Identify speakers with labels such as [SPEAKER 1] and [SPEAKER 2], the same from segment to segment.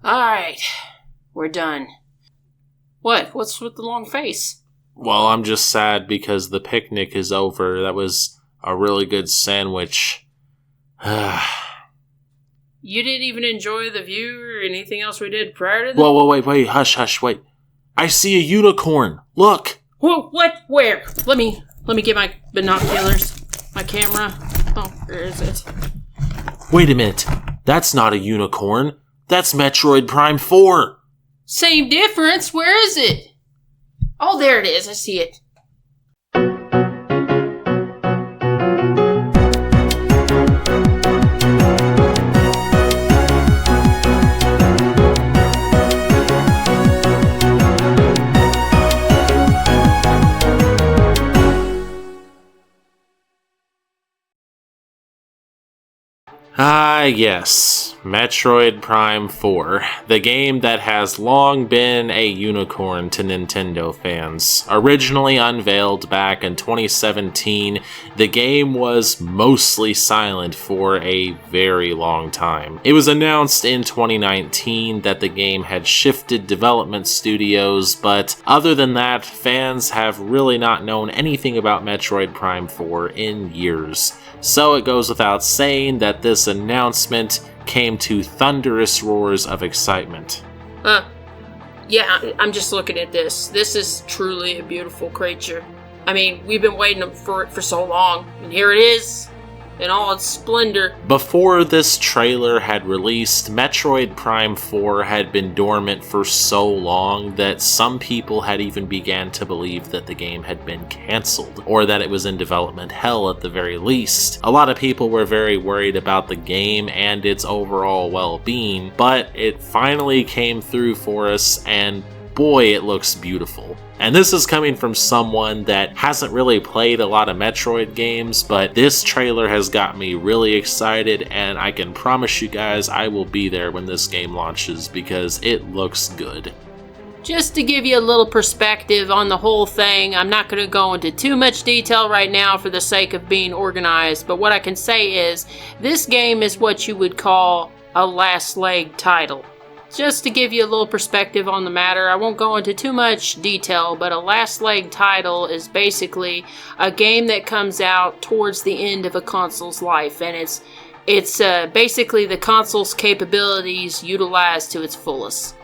[SPEAKER 1] Alright, we're done. What? What's with the long face?
[SPEAKER 2] Well, I'm just sad because the picnic is over. That was a really good sandwich.
[SPEAKER 1] You didn't even enjoy the view or anything else we did prior to this?
[SPEAKER 2] Whoa, wait, hush, wait. I see a unicorn. Look!
[SPEAKER 1] Whoa, what? Where? Let me get my binoculars, my camera. Oh, where is it?
[SPEAKER 2] Wait a minute. That's not a unicorn. That's Metroid Prime 4.
[SPEAKER 1] Same difference. Where is it? Oh, there it is. I see it.
[SPEAKER 2] Yes, Metroid Prime 4, the game that has long been a unicorn to Nintendo fans. Originally unveiled back in 2017, the game was mostly silent for a very long time. It was announced in 2019 that the game had shifted development studios, but other than that, fans have really not known anything about Metroid Prime 4 in years. So it goes without saying that this announcement came to thunderous roars of excitement.
[SPEAKER 1] Yeah, I'm just looking at this. This is truly a beautiful creature. I mean, we've been waiting for it for so long, and here it is, in all its splendor.
[SPEAKER 2] Before this trailer had released, Metroid Prime 4 had been dormant for so long that some people had even began to believe that the game had been cancelled, or that it was in development hell at the very least. A lot of people were very worried about the game and its overall well-being, but it finally came through for us, and boy, it looks beautiful. And this is coming from someone that hasn't really played a lot of Metroid games, but this trailer has got me really excited, and I can promise you guys I will be there when this game launches because it looks good.
[SPEAKER 1] Just to give you a little perspective on the whole thing, I'm not going to go into too much detail right now for the sake of being organized, but what I can say is, this game is what you would call a last leg title. Just to give you a little perspective on the matter, I won't go into too much detail, but a last leg title is basically a game that comes out towards the end of a console's life, and it's basically the console's capabilities utilized to its fullest.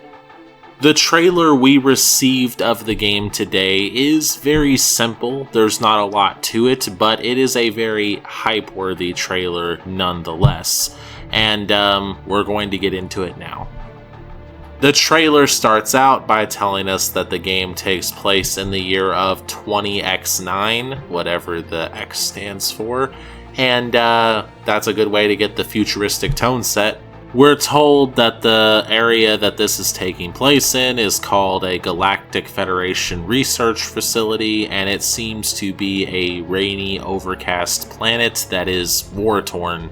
[SPEAKER 2] The trailer we received of the game today is very simple. There's not a lot to it, but it is a very hype-worthy trailer nonetheless, and we're going to get into it now. The trailer starts out by telling us that the game takes place in the year of 20X9, whatever the X stands for, and that's a good way to get the futuristic tone set. We're told that the area that this is taking place in is called a Galactic Federation research facility, and it seems to be a rainy, overcast planet that is war-torn.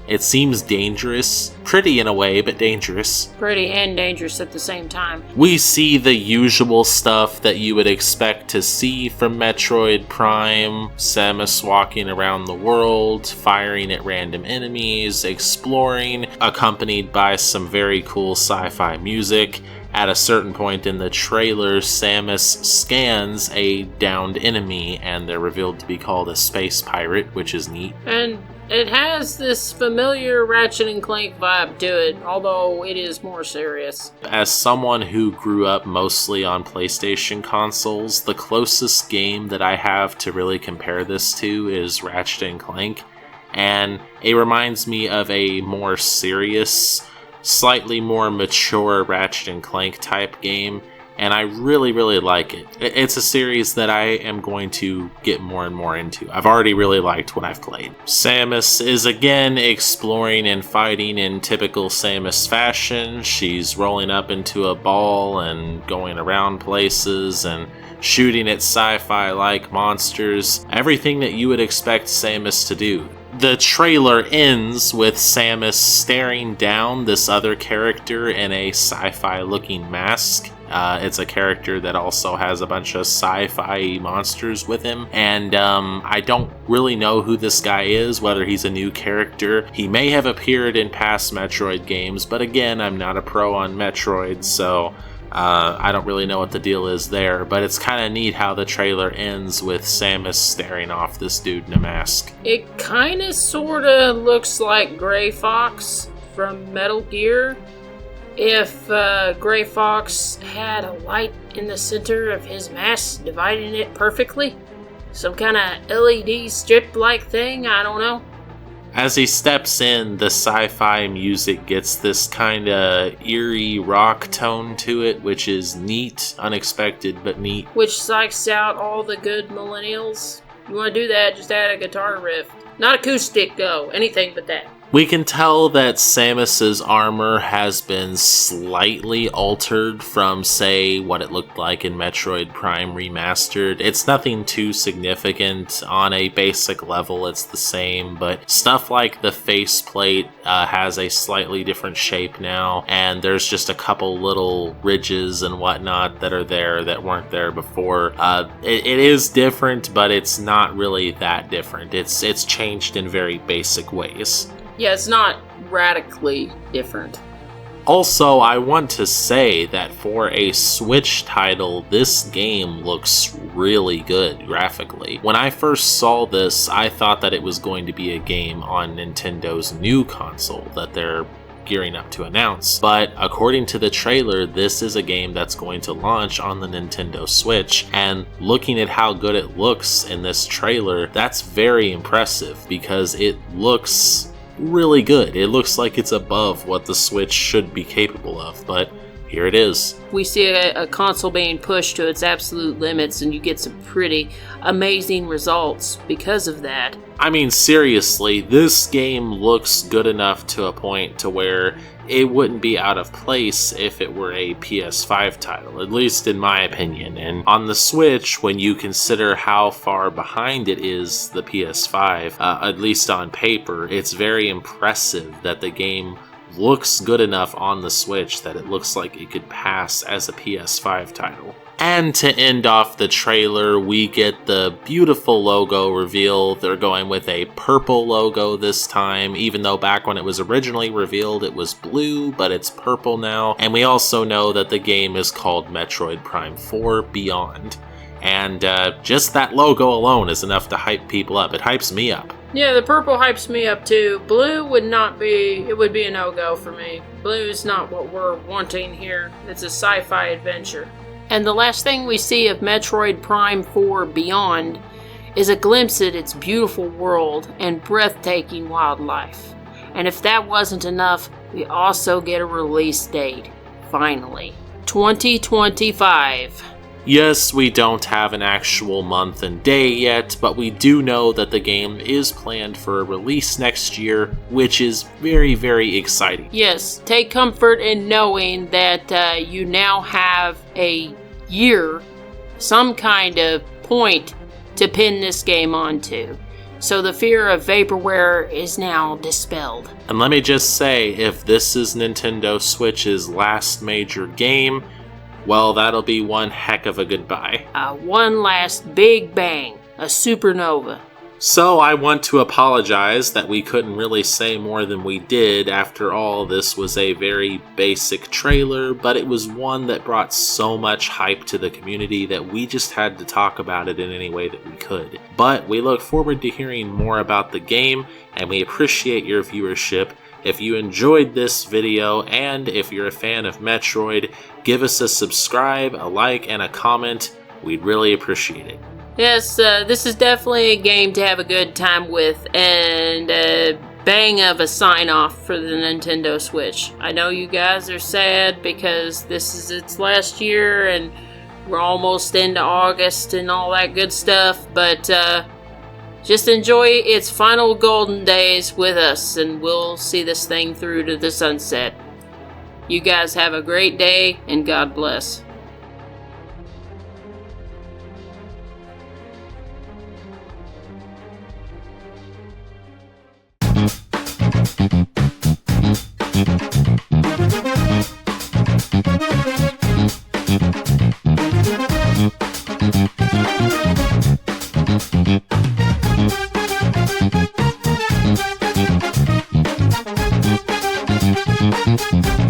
[SPEAKER 2] It seems dangerous. Pretty in a way, but dangerous.
[SPEAKER 1] Pretty and dangerous at the same time.
[SPEAKER 2] We see the usual stuff that you would expect to see from Metroid Prime. Samus walking around the world, firing at random enemies, exploring, accompanied by some very cool sci-fi music. At a certain point in the trailer, Samus scans a downed enemy, and they're revealed to be called a space pirate, which is neat.
[SPEAKER 1] And it has this familiar Ratchet and Clank vibe to it, although it is more serious.
[SPEAKER 2] As someone who grew up mostly on PlayStation consoles, the closest game that I have to really compare this to is Ratchet and Clank, and it reminds me of a more serious, slightly more mature Ratchet and Clank type game, and I really, really like it. It's a series that I am going to get more and more into. I've already really liked what I've played. Samus is again exploring and fighting in typical Samus fashion. She's rolling up into a ball and going around places and shooting at sci-fi like monsters. Everything that you would expect Samus to do. The trailer ends with Samus staring down this other character in a sci-fi looking mask. It's a character that also has a bunch of sci-fi monsters with him, and I don't really know who this guy is, whether he's a new character. He may have appeared in past Metroid games, but again, I'm not a pro on Metroid, so I don't really know what the deal is there, but it's kind of neat how the trailer ends with Samus staring off this dude in a mask.
[SPEAKER 1] It kind of sort of looks like Gray Fox from Metal Gear. If Gray Fox had a light in the center of his mask, dividing it perfectly. Some kind of LED strip-like thing, I don't know.
[SPEAKER 2] As he steps in, the sci-fi music gets this kind of eerie rock tone to it, which is neat, unexpected, but neat.
[SPEAKER 1] Which psychs out all the good millennials. You want to do that, just add a guitar riff. Not acoustic, though. Anything but that.
[SPEAKER 2] We can tell that Samus's armor has been slightly altered from, say, what it looked like in Metroid Prime Remastered. It's nothing too significant. On a basic level, it's the same, but stuff like the faceplate has a slightly different shape now, and there's just a couple little ridges and whatnot that are there that weren't there before. It is different, but it's not really that different. It's changed in very basic ways.
[SPEAKER 1] Yeah, it's not radically different.
[SPEAKER 2] Also, I want to say that for a Switch title, this game looks really good graphically. When I first saw this, I thought that it was going to be a game on Nintendo's new console that they're gearing up to announce, but according to the trailer, this is a game that's going to launch on the Nintendo Switch, and looking at how good it looks in this trailer, that's very impressive because it looks really good. It looks like it's above what the Switch should be capable of, but here it is.
[SPEAKER 1] We see a console being pushed to its absolute limits, and you get some pretty amazing results because of that.
[SPEAKER 2] I mean, seriously, this game looks good enough to a point to where it wouldn't be out of place if it were a PS5 title, at least in my opinion. And on the Switch, when you consider how far behind it is the PS5, at least on paper, it's very impressive that the game looks good enough on the Switch that it looks like it could pass as a PS5 title. And to end off the trailer, we get the beautiful logo reveal. They're going with a purple logo this time, even though back when it was originally revealed it was blue, but it's purple now. And we also know that the game is called Metroid Prime 4 Beyond. And just that logo alone is enough to hype people up. It hypes me up.
[SPEAKER 1] Yeah, the purple hypes me up too. Blue would not be, it would be a no-go for me. Blue is not what we're wanting here. It's a sci-fi adventure. And the last thing we see of Metroid Prime 4 Beyond is a glimpse at its beautiful world and breathtaking wildlife. And if that wasn't enough, we also get a release date. Finally. 2025.
[SPEAKER 2] Yes, we don't have an actual month and day yet, but we do know that the game is planned for a release next year, which is very, very exciting.
[SPEAKER 1] Yes, take comfort in knowing that you now have a year, some kind of point to pin this game onto. So the fear of vaporware is now dispelled.
[SPEAKER 2] And let me just say, if this is Nintendo Switch's last major game, well, that'll be one heck of a goodbye.
[SPEAKER 1] One last big bang. A supernova.
[SPEAKER 2] So I want to apologize that we couldn't really say more than we did. After all, this was a very basic trailer, but it was one that brought so much hype to the community that we just had to talk about it in any way that we could. But we look forward to hearing more about the game, and we appreciate your viewership. If you enjoyed this video, and if you're a fan of Metroid, give us a subscribe, a like, and a comment. We'd really appreciate it.
[SPEAKER 1] Yes, this is definitely a game to have a good time with, and a bang of a sign-off for the Nintendo Switch. I know you guys are sad because this is its last year, and we're almost into August and all that good stuff, but just enjoy its final golden days with us, and we'll see this thing through to the sunset. You guys have a great day, and God bless. Bye.